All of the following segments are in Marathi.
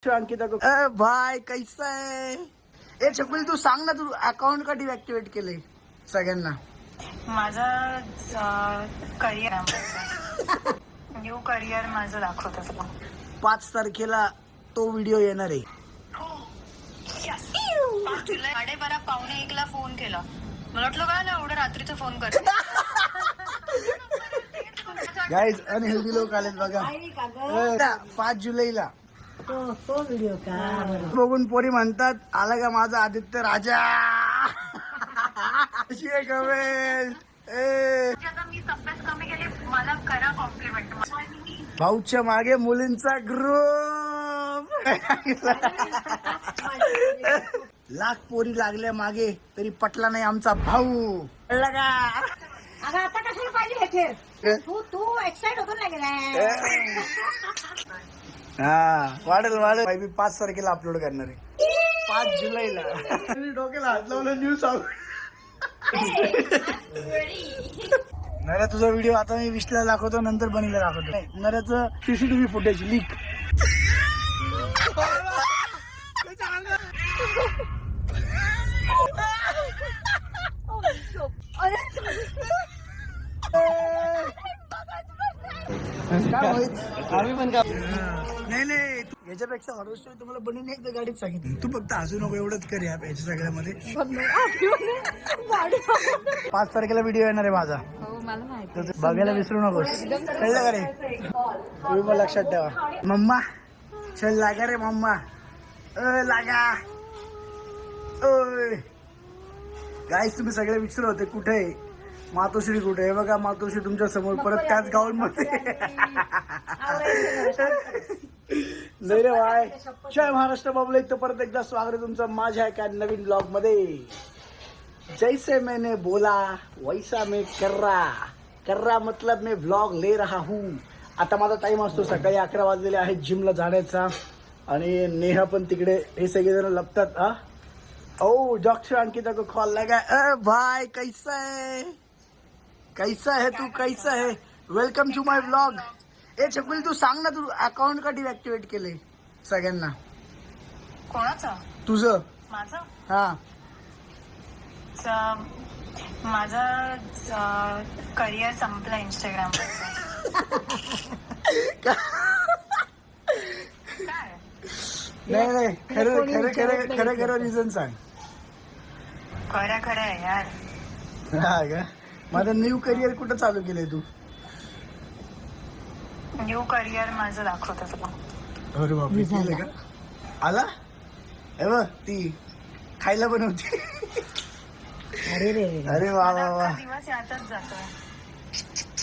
अंकिता को भाई कैसा है ए छकुली तू सांग ना, तू अकाउंट का डिॲक्टिव्हेट केले सगळ्यांना. माझं करिअर न्यू करिअर माझं दाखवत तुला. 5 तारखेला तो व्हिडिओ येणार आहे. 5 जुलै 12:15 फोन केला. मला वाटलं काय ना एवढं रात्रीचं फोन कर. गाईज अनहेल्दी लोक आलेत बघा. 5 जुलैला तो व्हिडिओ का बघून पोरी म्हणतात आला का माझा आदित्य राजा. अशी आहे कमेंट. मी तब्येत कमी केली, मला करा कॉम्प्लिमेंट. भाऊच्या मागे मुलींचा ग्रुप. लाख पोरी लागल्या मागे तरी पटला नाही आमचा भाऊ. कळलं का? अगं आता कशाला पाहिजे हे खेळ? तू एक्साइट होतो ना गेला. हा वाढेल वाढेल. 5 तारखेला अपलोड करणार आहे. 5 जुलैला. डोक्याला हात लावलं न्यूज सांग. नऱ्या तुझा व्हिडिओ आता मी 20ला दाखवतो, नंतर बनीला दाखवतो. नऱ्याचं सीसीटीव्ही फुटेज लीक. आम्ही पण का नाही नाही याच्यापेक्षा हॉरर स्टोरी तुम्हाला बनीने एकदा गाडीत सांगितली. तू फक्त हसू नको एवढंच कर याच्या सगळ्यामध्ये. 5 तारखेला व्हिडिओ येणार आहे माझा. मला माहिती. तर बघायला विसरू नकोस. कळलं का रे? तुम्ही पण लक्षात ठेवा. मम्मा चल लागा रे मम्मा. लागा. गाईस तुम्ही सगळे विचारत होते कुठे आहे मातोश्री, कुठे आहे? बघा मातोश्री तुमच्या समोर परत त्याच गावांमध्ये. नाही रे भाई. जय महाराष्ट्र बाबले. तर परत एकदा स्वागत आहे तुमचं माझ्या एका नवीन ब्लॉग मध्ये. जैसे मैंने बोला वैसा मैं कर रहा मतलब मैं व्लॉग ले रहा हूँ. आता माझा टाइम असतो सकाळी 11 वाजलेले आहेत जिमला जाण्याचा. आणि नेहा पण तिकडे हे सगळेजण लपतात. ओ डॉक्टर अंकिता को कॉल लगा. भाई कैसा है, कैसा है तू, कैसा है? Welcome to my vlog. ए छकुली तू सांग ना, तू अकाउंट का डिॲक्टिव्हेट केले सगळ्यांना? कोणाचं? तुझं. माझं हा माझं करिअर संपलं इंस्टाग्राम. काय नाही नाही खरं खरं खरं खरं खरं रिझन सांग. खरं आहे यार. हा का? माझं न्यू करिअर कुठं चालू केलंय तू? न्यू करिअर माझं दाखवत तुला. अरे बापरे केलं का? आला हे बघ ती खायला बनवते. अरे रे. अरे वा वा वा. दिवस यातच जातो.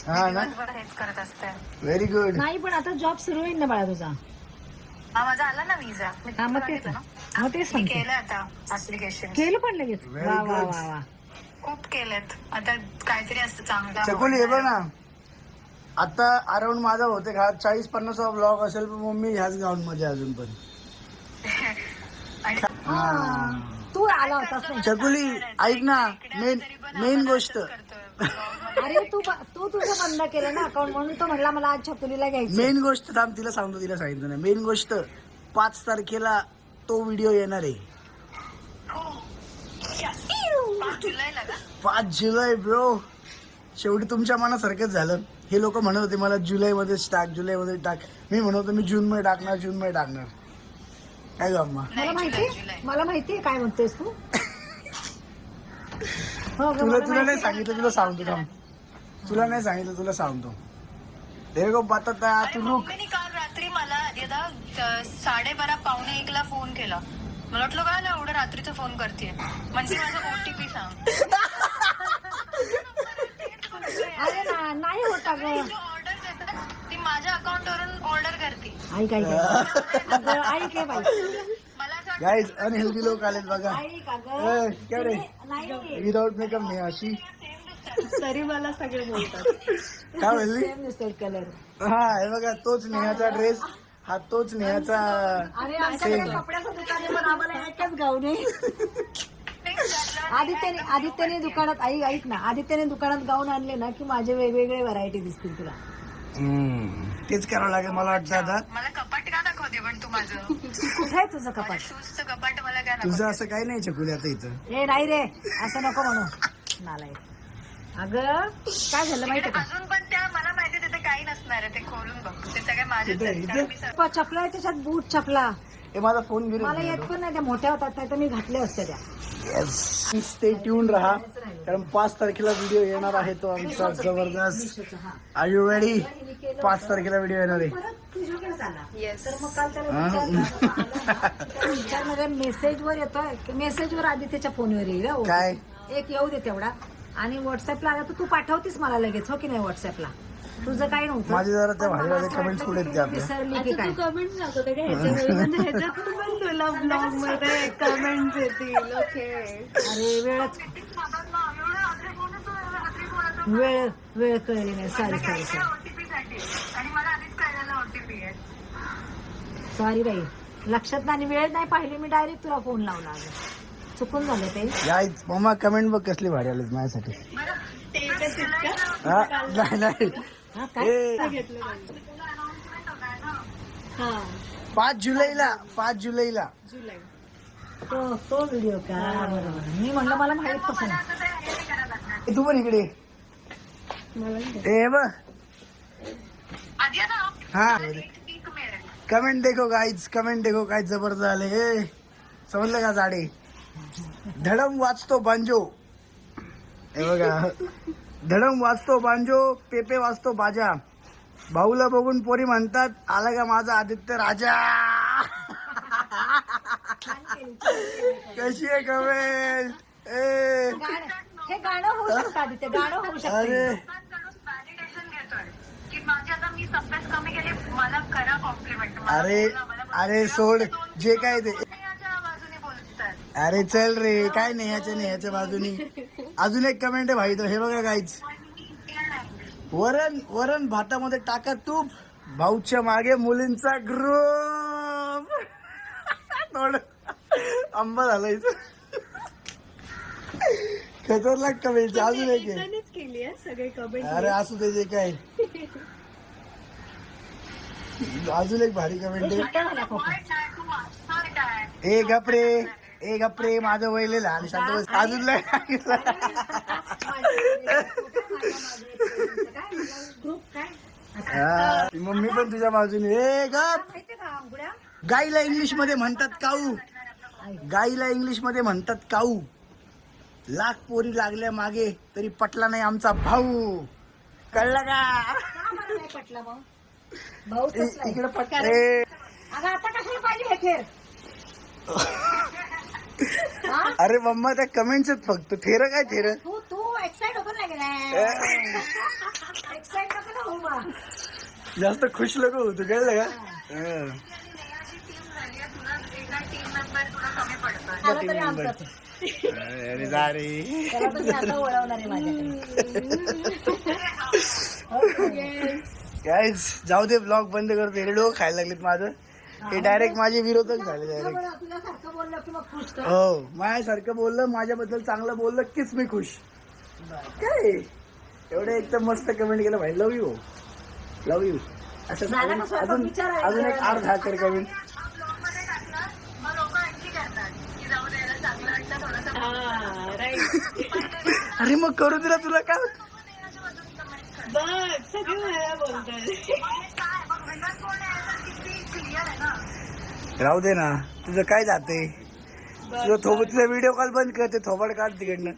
हा ना. दिवसभर हेच करत असते. Very good. नाही पण आता जॉब सुरू होईल ना बाळा तुझा. हा माझा आला ना विजा. हा मग तेच मी सांगते. केलं आता ऍप्लिकेशन. केलं पण लगेच. Very वा वा good. वा वा. खूप केलेत. आता काहीतरी असतं चांगलं. चकुली हे बघ ना, आता अराउंड माझा होते का 40-50 ब्लॉग असेल पण मम्मी ह्याच ग्राउंड मध्ये अजून पण. आणि तू आला होतास नाही. चकुली ऐक ना, मेन गोष्ट. अरे तू तुझं बंद केलं ना अकाउंट, म्हणून तो म्हणला मला आज छकुलीला घ्यायचं. मेन गोष्ट थांब तिला सांगतो, तिला सांगितलं नाही. मेन गोष्ट 5 तारखेला तो व्हिडिओ येणार आहे. 5 जुलैला का? 5 जुलै ब्रो. शेवटी तुमच्या मनासारखंच झालं. हे लोक म्हणत होते मला जुलैमध्येच टाक, जुलैमध्ये टाक. मी म्हणत होतो मी जूनमध्ये टाकणार, जूनमध्ये टाकणार. काय ग अम्मा? मला माहितीये काय म्हणतेस तू. हो गं, तुला मला तुला नाही माहितीये. सांगितलं, तुला सांगतो थांब. तुला नाही सांगितलं, तुला सांगतो. देखो बताता तू रुक. मम्मीने काल रात्री मला 12:30-12:45 फोन केला. मला वाटलं काय ना एवढं रात्रीचं फोन करते. म्हणजे माझा OTP सांग. अरे ना नाही होता ग. ऑर्डर देतात ती माझ्या अकाउंटवरून ऑर्डर करते. ऐक ऐक बाई. मला असं गाईज अनहेल्दी लोक आलेत बघा. ऐक अगं. काय रे नाही विदाउट मेकअप नाही अशी. तरी मला सगळे बोलतात काय म्हणली? सेम दिसतोय कलर. हा हे बघा तोच नेहाचा ड्रेस, हा तोच नेहाचा. अरे आमच्याकडे कपड्याचं दुकान आहे, पण आम्हाला एकच गाऊन आहे. आदित्यने दुकानात ऐक ना, आदित्यने दुकानात गाऊन आणले ना की माझे वेगवेगळे व्हरायटी दिसतील तुला. तेच करावं लागेल मला वाटतं आता. मला कपाट का दाखवते दे पण तू माझं. कुठे आहे तुझं कपाट? शूजचं कपाट मला काय नको. तुझं असं काही नाही चकुली आता इथं. ए नाही रे, असं नको म्हणू. नालायक. अगं काय झालं माहितीये का? अजून पण त्या मला माहिती तिथे काही नसणार आहे. ते खोलून बघ, ते सगळे माझेच इथे- आहेत. इथे? कारण मी सगळं- चपला आहे त्याच्यात, बूट चपला. हे माझा फोन घेऊन मला येत पण नाही, त्या मोठ्या होतात नाही तर मी घातल्या असत्या त्या. स्टे ट्यून राहा, कारण 5 तारखेला व्हिडिओ येणार आहे तो आमचा जबरदस्त. मिशोचं, हा. R you ready? 5 तारखेला व्हिडिओ येणार आहे. परत तुझ्याकडेच आला. Yes. तर मग काल त्याला विचारणार मेसेजवर येतोय, मेसेजवर आधी त्याच्या फोनवर येईल हो. काय? एक येऊ दे तेवढा. आणि व्हॉट्सअपला आला तर तू पाठवतीस मला लगेच, हो की नाही? व्हॉट्सअपला तुझं काय नव्हतं. माझे जरा त्या पण मला भाडीवाले असं comments वाटलं कुठे की आहेत तू आपल्या? विसरली की काय? कमेंट सांगतो का ह्याच्यामध्ये म्हणजे ह्याच्यात पण तुला ब्लॉग मध्ये कमेंट्स येतील. ओके अरे वेळ वेळ कळली नाही. सॉरी सॉरी सॉरी OTP साठी. आणि मला आधीच कळलेलं OTP आहे. सॉरी बाई, लक्षात नाही आणि वेळ नाही पाहिली मी, डायरेक्ट तुला फोन लावला. अगं चुकून झालं ते. यायच मम्मा कमेंट बघ कसली भारी आलीत माझ्यासाठी. हा? नाही हा काय? ए, हा 5 जुलैला 5 जुलैला जुलै. तो व्हिडिओ का? बरोबर. मी म्हणलं मला माहित कसं नाही. तू पण इकडे मला ए बघ. आधी आता हा एक मिनिट. कमेंट देखो गाईज, कमेंट देखो काय जबरदस्त आले. ए समजलं का जाडे? धडम वाचतो बांजो. हे बघा, धडम वाचतो बांजो, पेपे वाचतो बाजा. भाऊला बघून पोरी म्हणतात आला का माझा आदित्य राजा. कशी आहे कमेंट? ए हे गाणं होऊ शकतं आधी, ते गाणं होऊ अरे शकतं. व्हॅलिडेशन घेतोय की माझी आता मी तब्येत कमी केली, मला करा कॉम्प्लिमेंट. अरे सोड जे काय ते. याच्या बाजूने बोलतात. अरे चल रे, काय नाही ह्याच्या बाजूनी. अजून एक कमेंट आहे भाई, तो हे बघा गाईच. वरण भातामध्ये टाका तूप, भाऊच्या मागे मुलींचा ग्रुप. थोडं आंबा झाला इथं. खतरनाक कमेंट. अजून एक आहे. एकट्यानेच केली आहे सगळे कमेंट. अरे असू दे जे काय. अजून एक भारी कमेंट आहे. सुट्ट्या झाल्या खोकला. तू वाचणार काय? ए गपरे माझं वयलेलं आणि शांत बस. अजून लय ग्रुप काय? हा, मम्मी पण तुझ्या बाजूने. ए गप. माहितीये का अंगुड्या? गाईला इंग्लिश मध्ये म्हणतात काऊ. गाईला इंग्लिश मध्ये म्हणतात काऊ. लाख पोरी लागल्या मागे तरी पटला नाही आमचा भाऊ. कळलं का? का मला नाही पटलं मग? भाऊ कसला आहे? इकडे पट. ए, अगं आता कशाला पाहिजे हे खेळ? हा? अरे मम्मा त्या कमेंट्स आहेत फक्त. थेर काय थेर? तू एक्साइट होतो ना गेला? एक्साइट नको ना हो बा. जास्त खुश लोक होतो. कळलं का? हं. एका टीम मेंबर तुला कमी पडतोय. त्याला तरी आमचंच आहे. अरे जा रे. त्याला तर मी असं वळवणार आहे माझ्याकडे. गाईज जाऊ दे, ब्लॉग बंद करतो. हे डोकं खायला लागलेत माझं. हे डायरेक्ट माझे विरोधक झाले डायरेक्ट. तुझ्यासारखं बोललं की मग खुश तर. हो, माझ्यासारखं बोललं, माझ्याबद्दल चांगलं बोललं कीच मी खुश. काय एवढं एकदम मस्त कमेंट केलं भाई. लव यू लव यू. असं झाला का स्वयंपाक? अजून विचार आहे. अजून एक 8 10 कर कमेंट. ब्लॉगमध्ये टाकलं मग लोक आणखी करतात की जाऊ दे, याला चांगलं वाटतं थोडंसं. हा राईट. अरे मग करू दिला तुला का? बघ सगळे मला बोलतात. काय मग विनर कोण आहे याचं किती क्लिअर आहे ना. राहू दे ना, तुझं काय जाते. तुझा व्हिडिओ कॉल बंद करते, थोबड काढ तिकडनं.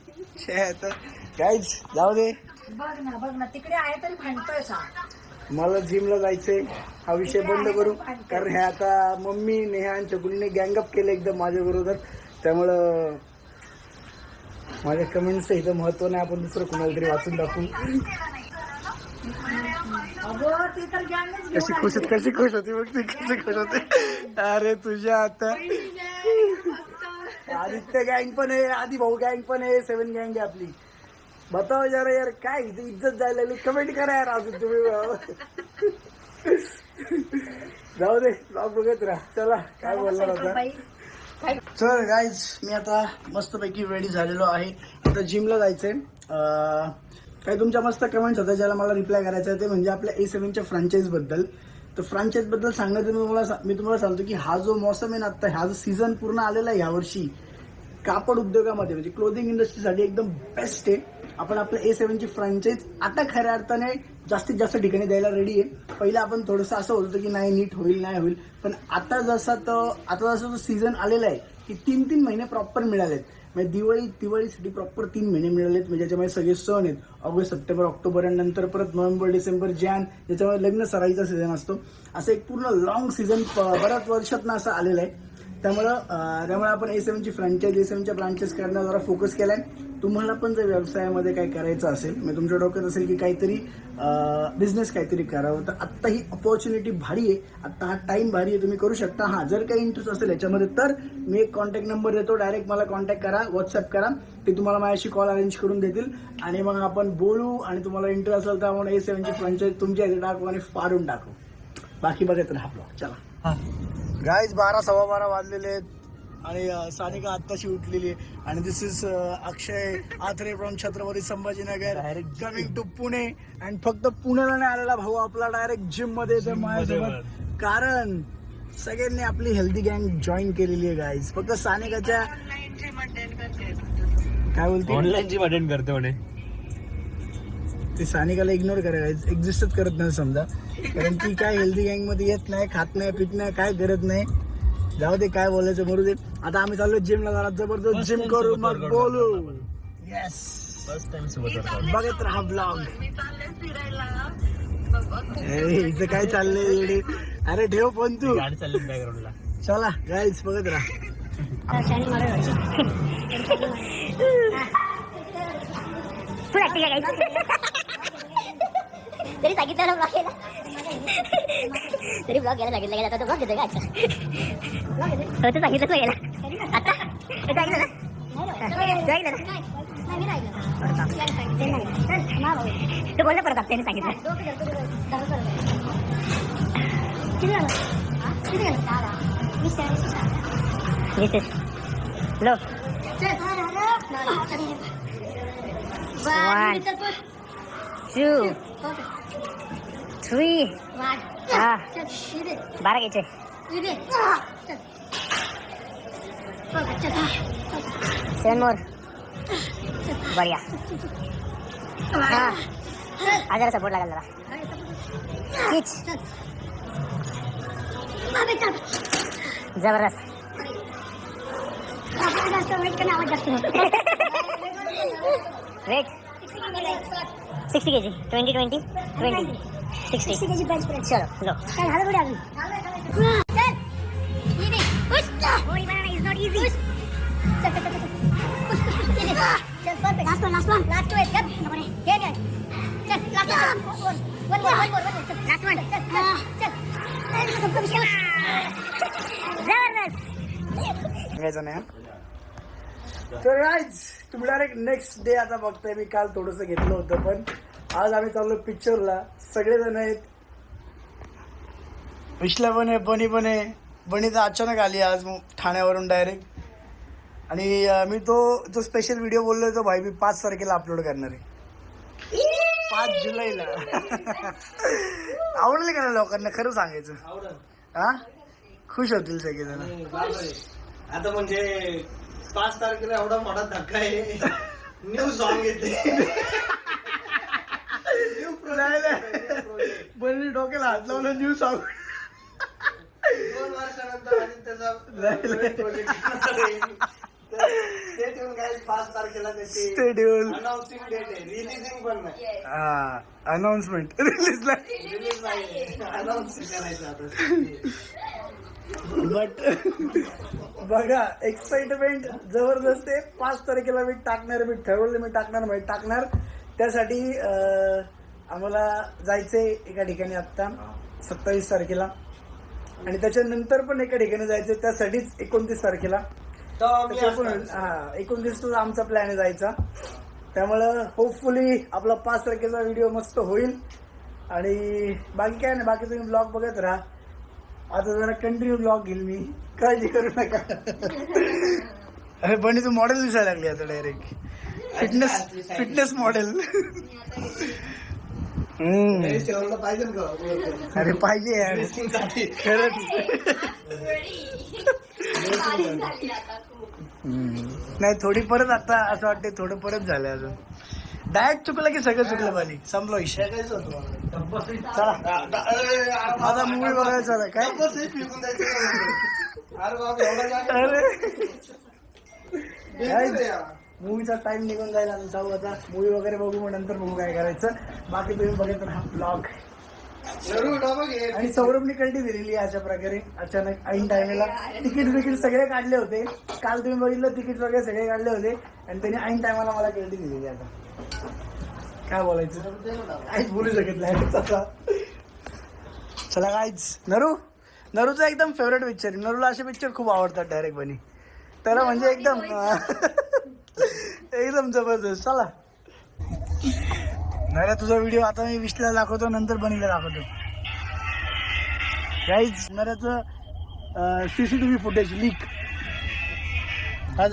काहीच जाऊ दे. बघ ना तिकडे आहे तरी भांडतोय सा. मला जिमला जायचंय. हा विषय बंद करू, कारण हे आता मम्मी नेहा आणि चकुलीने गँगअप केलं एकदम माझ्या बरोबर. त्यामुळं माझ्या कमेंटचं इथं महत्व नाही. आपण दुसरं कुणाला तरी वाचून दाखवू. अगं ते तर गॅंगच कशी खुश होती, कशी खुश होती बघ ती, कशी खुश होते. अरे तुझ्या आता आदित्य गँग पण आहे, आधी भाऊ गँग पण आहे, 7 गँग आहे आपली. बताओ जरा यार, काय इथे इज्जत जायला लागली. कमेंट करा यार अजून तुम्ही. जाऊ दे, ब्लॉग बघत राहा. चला काय बोलणार होता. चल गाईज, मी आता मस्तपैकी रेडी झालेलो आहे. आता जिमला जायचंय. काही तुमच्या मस्त कमेंट्स होत्या ज्याला मला रिप्लाय करायचा आहे, ते म्हणजे आपल्या A7च्या फ्रँचाईज बद्दल. तर फ्रँचाईज बद्दल सांगायचं मी तुम्हाला सांगतो की हा जो मोसम आहे ना, आता हा जो सीझन पूर्ण आलेला आहे यावर्षी कापड उद्योगामध्ये म्हणजे क्लोथिंग इंडस्ट्रीसाठी एकदम बेस्ट आहे. आपण आपल्या A7 ची फ्रँचाईज आता खऱ्या अर्थाने जास्तीत जास्त ठिकाणी द्यायला रेडी आहे. पहिलं आपण थोडंसं असं होत होतं की नाही नीट होईल नाही होईल, पण आता जसा जो सीझन आलेला आहे की 3 महिने प्रॉपर मिळालेत. म्हणजे दिवाळीसाठी प्रॉपर 3 महिने मिळालेत. म्हणजे ज्याच्यामध्ये सगळे सण आहेत, ऑगस्ट, सप्टेंबर, ऑक्टोबर आणि नंतर परत नोव्हेंबर, डिसेंबर, जान, ज्याच्यामध्ये लग्न सराईचा सीझन असतो. असं एक पूर्ण लॉंग सीझन बऱ्याच वर्षातनं असं आलेलं आहे. त्यामुळे आपण A7 ची फ्रँचाईज, A7च्या ब्रांचेस करण्यावर जरा फोकस केलाय. तुम्हाला पण जर व्यवसायामध्ये काय करायचं असेल, म्हणजे तुमच्या डोक्यात असेल की काहीतरी बिझनेस काहीतरी करावं, तर आत्ता ही अपॉर्च्युनिटी भारी आहे, आत्ता हा टाइम भारी आहे, तुम्ही करू शकता. हां, जर काही इंटरेस्ट असेल याच्यामध्ये तर मी एक कॉन्टॅक्ट नंबर देतो, डायरेक्ट मला कॉन्टॅक्ट करा, व्हॉट्सअप करा, ते तुम्हाला माझ्याशी कॉल अरेंज करून देतील आणि मग आपण बोलू. आणि तुम्हाला इंटरेस्ट असेल तर आपण A7 ची फ्रँचाईज तुमच्या इथे टाकू आणि फाडून टाकू. बाकी बघत राहा ब्लॉग. चला गाईज, 12, 12:15 वाजलेले आहेत आणि सानिका आत्ताशी उठलेली आहे. आणि this is Akshay Athare from Chhatrapati Sambhajinagar coming to Pune. And फक्त पुण्याला नाही आलेला भाऊ आपला, डायरेक्ट जिम मध्ये येतो माझ्यासोबत, कारण सगळ्यांनी आपली हेल्दी गँग जॉईन केलेली आहे गाईज. फक्त सानिकाच्या काय बोलते, ऑनलाईन जिम अटेंड करते म्हणे. ते सानिकाला इग्नोर करा गाईज, एक्झिस्टच करत नाही समजा, कारण ती काय हेल्दी गँग मध्ये येत नाही, खात नाही, पित नाही, काय करत नाही. जाऊ दे, काय बोलायचं मरू दे. आता आम्ही चाललो जिमला, जरा जबरदस्त जिम करू, मग बोलू. येस, फर्स्ट टाइम सोबत बघत राहा ब्लॉग. इथं काय चाललंय, अरे ठेव पण तू, गाडी चालली बॅकग्राऊंडला. चला गाईज बघत राहा. तरी सांगितलं ब्लॉग केला, तरी ब्लॉग घ्यायला सांगितलं गेला, तो ब्लॉग घेतोय का? अच्छा, हो तर सांगितलंच नाही गेला आता, ऐकलं ना, तू बोलला परत त्याने सांगितलं. मिसेस लो 1 2 3 12 घ्यायचे. 7 मोर. बढिया. हा जरा सपोर्ट लागेल जरा. किच जबरदस्त. Weight 60 kg. 20 60 चलो लो. तर गाईज, तुम्ही डायरेक्ट नेक्स्ट डे आता बघताय. मी काल थोडंसं घेतलं होतं, पण आज आम्ही चाललो पिक्चरला. सगळेजण आहेत, विश्ला पण आहे, बनी पण आहे. बनी तर अचानक आली आज ठाण्यावरून डायरेक्ट. आणि मी तो स्पेशल व्हिडिओ बोललोय तो भाई मी 5 तारखेला अपलोड करणार आहे, 5 जुलैला. आवडले का लोकांना, खरं सांगायचं? हा, खुश होतील सगळेजण. आता म्हणजे 5 तारखेला एवढा मोठा धक्का आहे, न्यू सॉन्ग येते. बनी डोक्याला हात लावलं, न्यू सॉन्ग. 2 वर्षानंतर आणि त्याचा प्रोजेक्ट. स्टे ट्यून गाईज, 5 तारखेला त्याची स्टे ट्यून. अनाउन्सिंग डेट आहे, रिलीजिंग पण नाही. हा, अनाउन्समेंट रिलीजला. रिलीज नाही, अनाउन्स करायचं आता. बट बघा, एक्साइटमेंट जबरदस्त आहे. 5 तारखेला मी टाकणार, मी ठरवलं मी टाकणार म्हणजे टाकणार. त्यासाठी आम्हाला जायचंय एका ठिकाणी आत्ता 27 तारखेला, आणि त्याच्यानंतर पण एका ठिकाणी जायचंय, त्यासाठीच 29 तारखेला. 29 आमचा प्लॅन आहे जायचा. त्यामुळं होपफुली आपला 5 तारखेचा व्हिडिओ मस्त होईल. आणि बाकी काय नाही, बाकी तुम्ही ब्लॉग बघत राहा. आता जरा कंटिन्यू ब्लॉग घेईल मी, काळजी करू नका. अरे बनी तू मॉडेल दिसायला लागली आता डायरेक्ट, फिटनेस मॉडेल. शेवटला पाहिजे का अरे पाहिजे यार ड्रेसिंगसाठी. खरंच नाही थोडी परत आता असं वाटतं थोडं परत झालं अजून डायरेक्ट चुकलं की सगळं चुकलं पाहिजे संपलं विषय शेकायचं होतं मला. चला आता मूवी बघायला चला काय बस हे पिऊन जायचं. अरे बाप एवढा जागा. अरे बेकार आहे यार. मूवीचा टाइम निघून जाईल आणि जाऊ आता मूवी वगैरे बघू मग नंतर बघू काय करायचं बाकी तुम्ही बघत राहा ब्लॉग नरू डबा घे. आणि सौरभने कल्टी दिलेली आहे अशा प्रकारे अचानक ऐन टायमेला तिकीट सगळे काढले होते काल तुम्ही बघितलं तिकीट वगैरे सगळे काढले होते आणि त्यांनी ऐन टायमाला मला कल्टी दिलेली आता काय बोलायचं काहीच बोलू शकत नाही चला काहीच नरूचा एकदम फेवरेट पिक्चर आहे नरूला असे पिक्चर खूप आवडतात डायरेक्टपणे त्याला म्हणजे एकदम एकदम जबरदस्त चला नाही तुझा व्हिडिओ आता मी विश्ला दाखवतो नंतर बनीला दाखवतो काहीच नऱ्याचं CCTV फुटेज लीक हा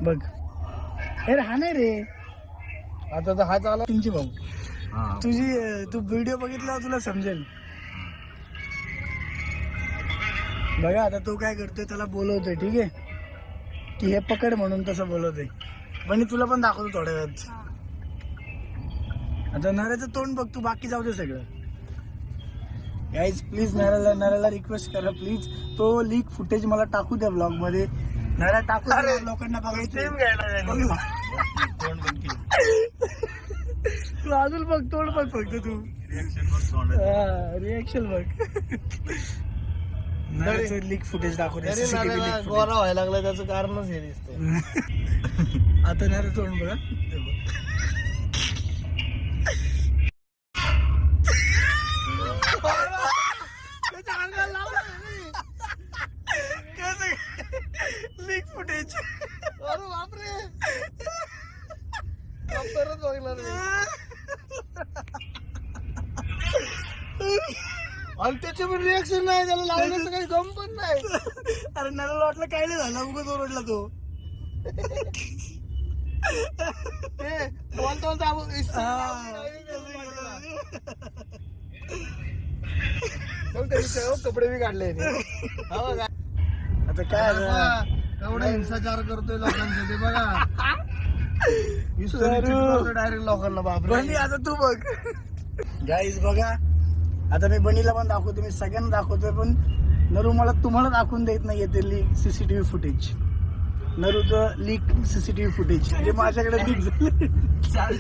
बघ हे हा नाही रे आता तर हा चाला तुमची भाऊ तू व्हिडिओ बघितला तुला समजेल बघा आता तो काय करतोय त्याला बोलवतोय ठीक आहे की हे पकड म्हणून तसं बोलवतोय पण तुला पण दाखवतो थोड्या वेळात आता नऱ्याचं तोंड बघ तू बाकी जाऊ दे सगळं गाईज प्लीज नऱ्याला रिक्वेस्ट करा प्लीज तो लीक फुटेज मला टाकू द्या ब्लॉग मध्ये नऱ्या टाकू द्या लोकांना बघायचं तू अजून बघ तोंड बघ फक्त तू रिएक्शन बघ नऱ्याचं लीक फुटेज दाखवू द्या CCTV leak footage. गोरा व्हायला लागला त्याचं कारणच हे दिसतंय. आता नऱ्या तोंड बघा लीक फुटेज अरे बापरे परत बघणार मी. आणि त्याचे पण रिएक्शन नाही त्याला लावण्याचं काही गम पण नाही. अरे नऱ्याला वाटलं काय नाही झालं उगाच ओरडला तो ते बोलतो कपडे बी काढले आता काय झालं? एवढा हिंसाचार करतोय लोकांसाठी बघा डायरेक्ट लोकांना बापरे. बनी आता तू बघ गाईज बघा आता मी बनीला पण दाखवतो मी सगळ्यांना दाखवतोय पण नरू मला तुम्हाला दाखवून देत नाही येते लीक CCTV फुटेज नरूचं लीक CCTV फुटेज जे माझ्याकडे लीक झाले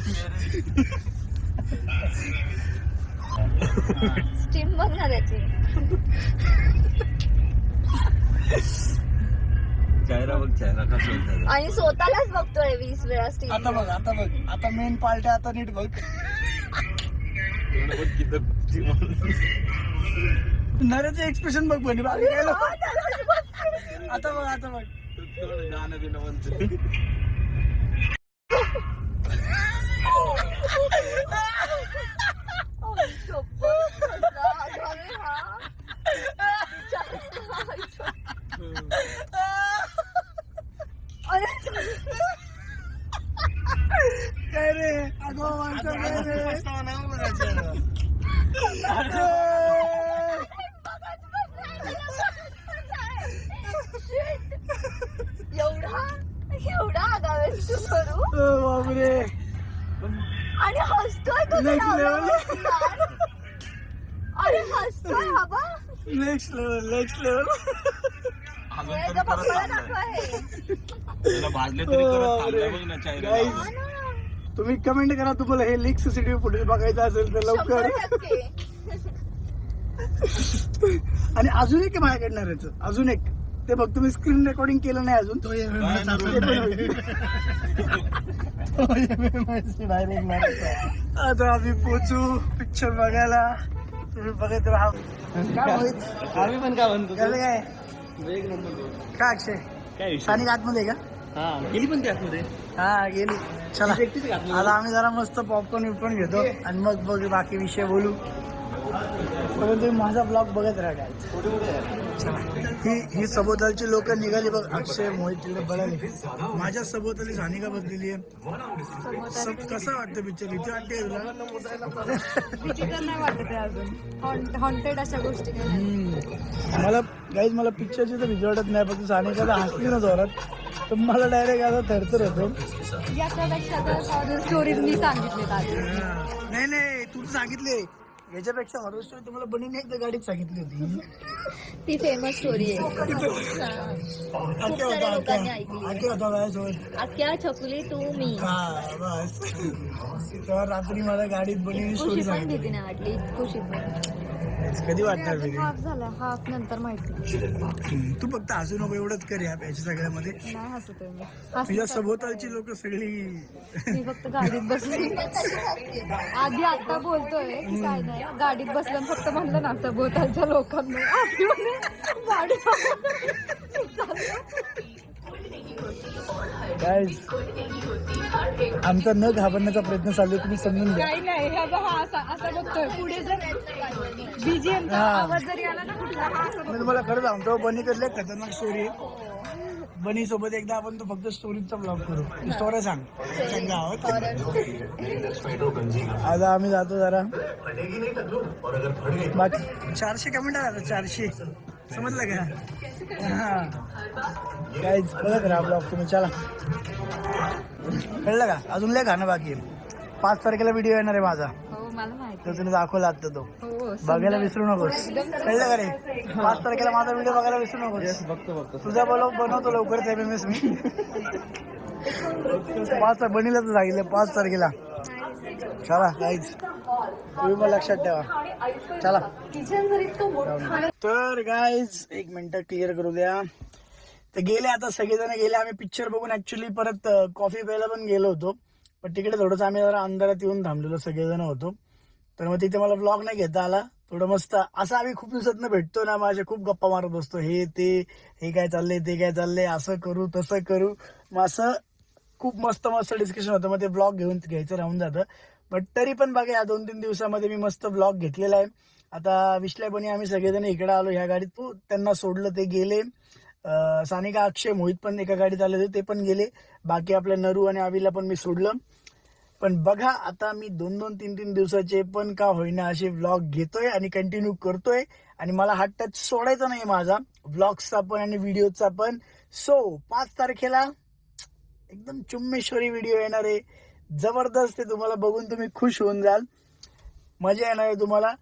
स्टीम बघ ना त्याची आणि स्वतःलाच बघतोय 20 वेळा स्टीम आता बघ आता मेन पार्ट आहे आता नीट बघ नऱ्याचं एक्सप्रेशन बघ बनी बाकी काय नको. आता बघ काय रे अगो माणसं काय रे एवढा आगावेस तू करू बापरे आणि हसतोय तो Next level. अरे हसतोय बाबा नेक्स्ट लेवल तुम्ही कमेंट करा तुम्हाला हे लीक CCTV फुटेज बघायचं असेल तर लवकर आणि अजून एक माझ्याकडे नऱ्याचं अजून एक ते बघ तुम्ही स्क्रीन रेकॉर्डिंग केलं नाही अजून तो आता आम्ही पोचू पिक्चर बघायला तुम्ही बघत राहा काय होईल आम्ही पण काय म्हणतो झालं काय एक नंबर काय अक्षय काय स्थानिक आतमध्ये का हा गेली पण त्यामध्ये हा गेली चला आता आम्ही जरा मस्त पॉपकॉर्न विपकॉर्न घेतो आणि मग बघू बाकी विषय बोलू परंतु माझा ब्लॉग बघत राहा काय ही सभोवतालची लोक निघाली बघ. अक्षय मोहित तिकडे बळाले. माझ्या सभोवताली सानिका बसलेली आहे. कसं वाटतं पिक्चर? भीती वाटते तुला? भीती तर नाही वाटत आहे अजून. हॉन्टेड अशा गोष्टी काही मला गाईज मला पिक्चरची तर भीती वाटत नाही, फक्त सानिकाला हसली ना जोरात तर मला डायरेक्ट आता थरथर होतो. याच्यापेक्षा तर हॉरर स्टोरीज मी सांगितले आधी. नाही तू सांगितले. याच्यापेक्षा हॉरर स्टोरी तुम्हाला बनीने एकदा गाडीत सांगितली होती. ती फेमस स्टोरी आहे. होता माझ्यासोबत. अख्ख्या छकुली तू मी. हा बस. तेव्हा रात्री मला गाडीत बनीने स्टोरी खुशी पण सांगितली. भीती नाही वाटली. खुशी पण कधी वाटणार भीती? हाफ झाला. हाफ नंतर माहिती. तू फक्त हसू नको एवढंच कर याच्या सगळ्यामध्ये. नाही हसत आहे मी. तुझ्या सभोवतालची लोक सगळी मी फक्त गाडीत बसली. आधी आता बोलतोय की काय नाही, गाडीत बसलं फक्त म्हणलं ना सभोवतालच्या लोकांना आधी म्हणे गाडी गाईज आमचा न घाबरण्याचा प्रयत्न चालू आहे, तुम्ही समजून घ्या. काही नाही. हा असा बघतोय पुढे जर बीजीएम आवाज जरी आला ना कुठला हा असं मी तुम्हाला खरं सांगतो, बनी कडले खतरनाक स्टोरी आहे. बनी सोबत एकदा आपण तो फक्त स्टोरीचा ब्लॉग करू. स्टोरी सांग. आता आम्ही जातो जरा. बाकी 400 कमेंट आला. 400 समजलं का? हा काहीच बघत राहा ब्लॉग तुम्ही. चला कळलं का? अजून लय गाणं बाकी आहे. 5 तारखेला व्हिडिओ येणार आहे माझा. हो मला माहिती. तर तुला दाखवला लागतं तो. हो बघायला विसरू नकोस. कळलं का रे? 5 तारखेला माझा व्हिडिओ बघायला विसरू नकोस. बघतो तुझा बनवतो लवकरच MMS मी. 5 बनीला तर सांगितलं 5 तारखेला. चला गाईज तुम्ही पण लक्षात ठेवा. चला तर गाईज 1 मिनिट क्लिअर करू द्या. तर गेले आता सगळेजण गेले. आम्ही पिक्चर बघून ऍक्च्युली परत कॉफी प्यायला पण गेलो होतो, पण तिकडे थोडंसं आम्ही जरा अंधारात येऊन थांबलेलो सगळेजण होतो. तर मग तिथे मला ब्लॉग नाही घेता आला. थोडं मस्त असं आम्ही खूप दिवसात भेटतो ना, माझे खूप गप्पा मारत बसतो. हे ते हे काय चाललंय ते काय चाललंय, असं करू तसं करू. मग असं खूप मस्त डिस्कशन होतं. मग ते ब्लॉग घ्यायचं राहून जातं. बट तरी पण बघा या 2-3 दिवसामध्ये मी मस्त ब्लॉग घेतलेला आहे. आता विश्ल्यापणी आम्ही सगळेजण इकडे आलो ह्या गाडीत. तू त्यांना सोडलं ते गेले. सानिका अक्षय मोहित पण एका गाडीत आले होते ते पण गेले. बाकी आपल्या नरू आणि आवीला पण मी सोडलं. पण बघा आता मी 2-3 दिवसाचे पण का होईना असे व्लॉग घेतोय आणि कंटिन्यू करतोय. आणि मला हा टच सोडायचा नाही माझा व्लॉग्सचा पण आणि व्हिडिओचा पण. सो 5 तारखेला एकदम चुम्मेश्वरी व्हिडिओ येणार आहे. जबरदस्त आहे. तुम्हाला बघून तुम्ही खुश होऊन जाल. मजा येणार आहे तुम्हाला.